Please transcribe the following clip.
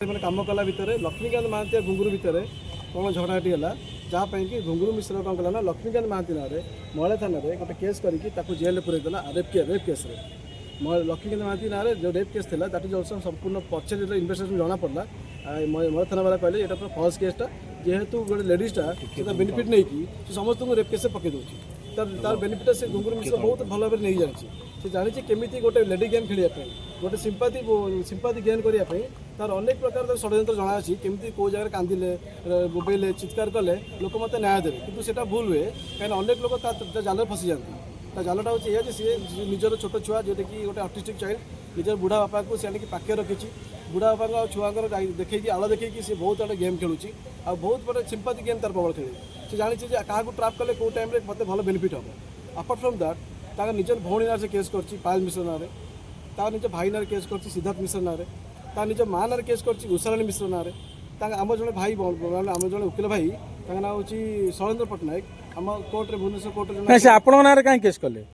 मैंने कम कला भितर लक्ष्मीकांत महांती और घुंगुर भितर कौन झगड़ाटी है जहाँपाई कि घुंगुर मिश्र कौन कला ना लक्ष्मीकांत महांती ना महिला थाना गोटे केस करके जेल पूरे रेप केस लक्ष्मीकांत महांती ना जो रेप केस था दैट इज ऑल्सो संपूर्ण पचे जो इन्वेस्टिगेशन जना पड़ा महिला थाना वाला कहले ये पूरा फल्स केसटा जेहेतु गोटे लेडीजटा से बेनिफिट नहीं कि समस्त को रेप केस पकई दूसरी तार बेनिफिट से घुंगुर मिश्र बहुत भल भाव नहीं जानी से जानी केमी गोटे लेडी गेम खेलने गोटे सिंपाती गेन करने तार अनेक प्रकार षड्यंत्र जना अच्छी केमी कौ जगह कांदिले बोबेले चित्कार कले लोक मत न्याय देवे किंतु सेटा भूल हुए कहीं अनेक लोग जाल फसी जाती जालटा हूँ ये सी निजर छोट छुआ जोटा कि गोटे ऑटिस्टिक चाइल्ड निजर बुढ़ा बापा को सी पाखे रखी बुढ़ा बापा छुआर देखी आल देखी सी बहुत बड़े गेम खेलुची आ बहुत बड़े सिंपाती गेम तार प्रबल खेले से जानी क्या ट्राप कले कौ टाइम मत भल बेनिफिट हम अपार्ट फ्रॉम दैट निजर भौणी ना केस कर पायल मिश्र ना निज भाई ना केस कर सिद्धार्थ मिश्र ना निज माँ ना केस कर उषाराणी मिश्र ना आम जो भाई आम जो वकिल भाई ना हूँ शैलेन्द्र पट्टनायक आम कोर्टे भुवनेश्वर कोर्टे आप केस कले